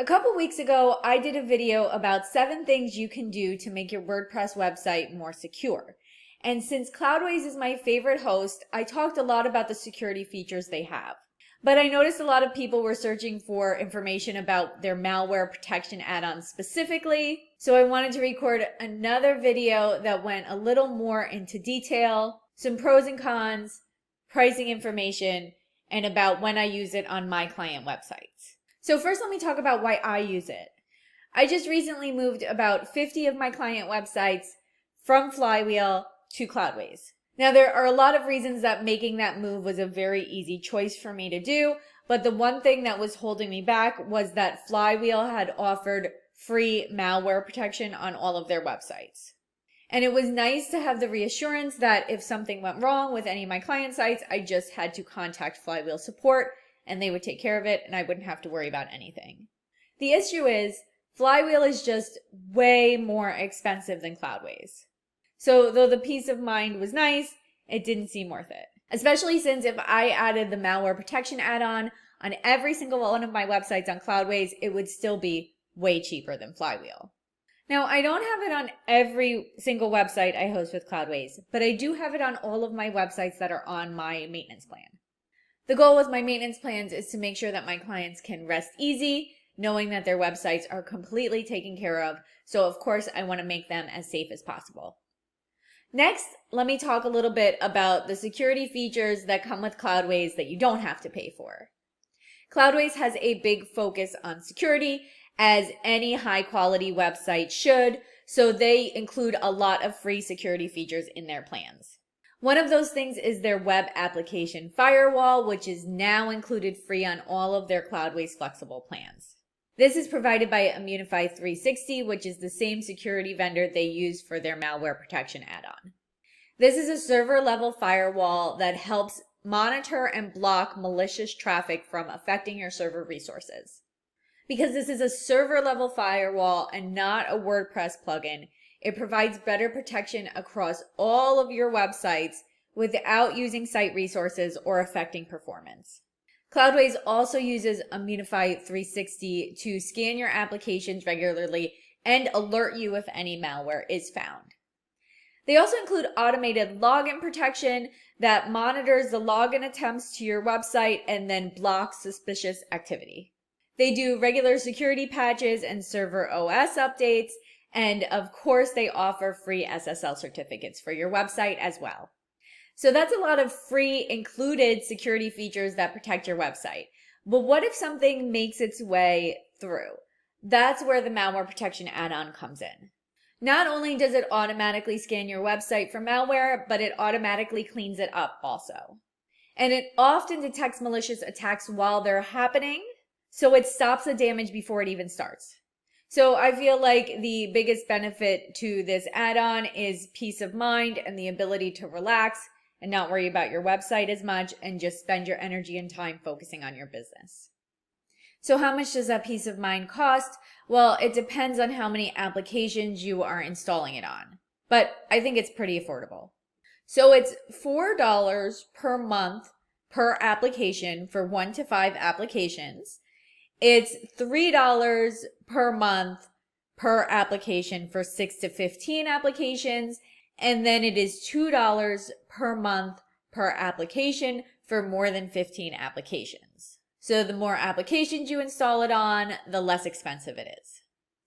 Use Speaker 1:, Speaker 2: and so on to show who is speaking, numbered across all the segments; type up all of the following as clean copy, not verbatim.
Speaker 1: A couple weeks ago, I did a video about 7 things you can do to make your WordPress website more secure. And since Cloudways is my favorite host, I talked a lot about the security features they have. But I noticed a lot of people were searching for information about their malware protection add-on specifically, so I wanted to record another video that went a little more into detail, some pros and cons, pricing information, and about when I use it on my client websites. So first, let me talk about why I use it. I just recently moved about 50 of my client websites from Flywheel to Cloudways. Now, there are a lot of reasons that making that move was a very easy choice for me to do, but the one thing that was holding me back was that Flywheel had offered free malware protection on all of their websites. And it was nice to have the reassurance that if something went wrong with any of my client sites, I just had to contact Flywheel support and they would take care of it and I wouldn't have to worry about anything. The issue is Flywheel is just way more expensive than Cloudways. So though the peace of mind was nice, it didn't seem worth it. Especially since if I added the malware protection add-on on every single one of my websites on Cloudways, it would still be way cheaper than Flywheel. Now, I don't have it on every single website I host with Cloudways, but I do have it on all of my websites that are on my maintenance plan. The goal with my maintenance plans is to make sure that my clients can rest easy, knowing that their websites are completely taken care of. So of course, I want to make them as safe as possible. Next, let me talk a little bit about the security features that come with Cloudways that you don't have to pay for. Cloudways has a big focus on security, as any high quality website should, so they include a lot of free security features in their plans. One of those things is their web application firewall, which is now included free on all of their Cloudways flexible plans. This is provided by Immunify 360, which is the same security vendor they use for their malware protection add-on. This is a server-level firewall that helps monitor and block malicious traffic from affecting your server resources. Because this is a server-level firewall and not a WordPress plugin, it provides better protection across all of your websites without using site resources or affecting performance. Cloudways also uses Immunify 360 to scan your applications regularly and alert you if any malware is found. They also include automated login protection that monitors the login attempts to your website and then blocks suspicious activity. They do regular security patches and server OS updates, and of course they offer free SSL certificates for your website as well. So that's a lot of free included security features that protect your website. But what if something makes its way through? That's where the malware protection add-on comes in. Not only does it automatically scan your website for malware, but it automatically cleans it up also. And it often detects malicious attacks while they're happening, so it stops the damage before it even starts. So I feel like the biggest benefit to this add-on is peace of mind and the ability to relax and not worry about your website as much and just spend your energy and time focusing on your business. So how much does that peace of mind cost? Well, it depends on how many applications you are installing it on, but I think it's pretty affordable. So it's $4 per month per application for 1 to 5 applications. It's $3 per month per application for 6 to 15 applications, and then it is $2 per month per application for more than 15 applications. So the more applications you install it on, the less expensive it is.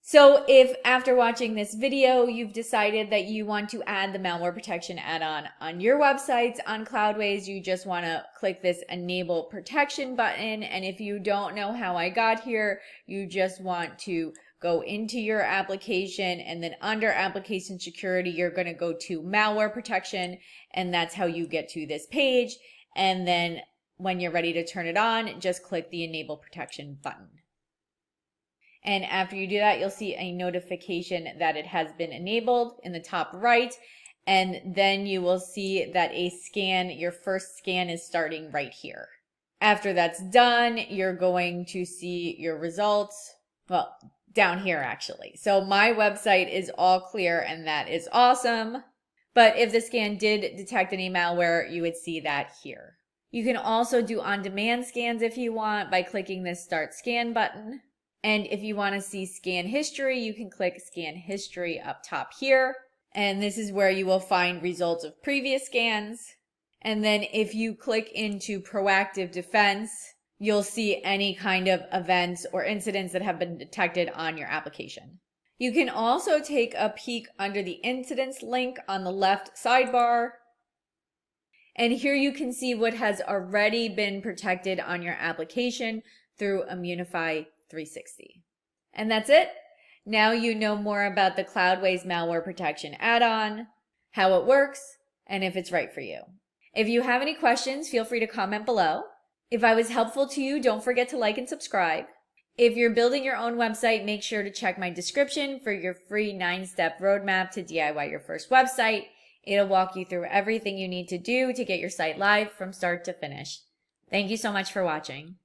Speaker 1: So if after watching this video, you've decided that you want to add the malware protection add-on on your websites on Cloudways, you just want to click this enable protection button. And if you don't know how I got here, you just want to go into your application and then under application security, you're going to go to malware protection. And that's how you get to this page. And then when you're ready to turn it on, just click the enable protection button. And after you do that, you'll see a notification that it has been enabled in the top right. And then you will see that your first scan is starting right here. After that's done, you're going to see your results. Well, down here actually. So my website is all clear and that is awesome. But if the scan did detect any malware, you would see that here. You can also do on-demand scans if you want by clicking this Start Scan button. And if you want to see scan history, you can click scan history up top here. And this is where you will find results of previous scans. And then if you click into proactive defense, you'll see any kind of events or incidents that have been detected on your application. You can also take a peek under the incidents link on the left sidebar. And here you can see what has already been protected on your application through Immunify 360. And that's it. Now you know more about the Cloudways Malware Protection Add-on, how it works, and if it's right for you. If you have any questions, feel free to comment below. If I was helpful to you, don't forget to like and subscribe. If you're building your own website, make sure to check my description for your free 9-step roadmap to DIY your first website. It'll walk you through everything you need to do to get your site live from start to finish. Thank you so much for watching.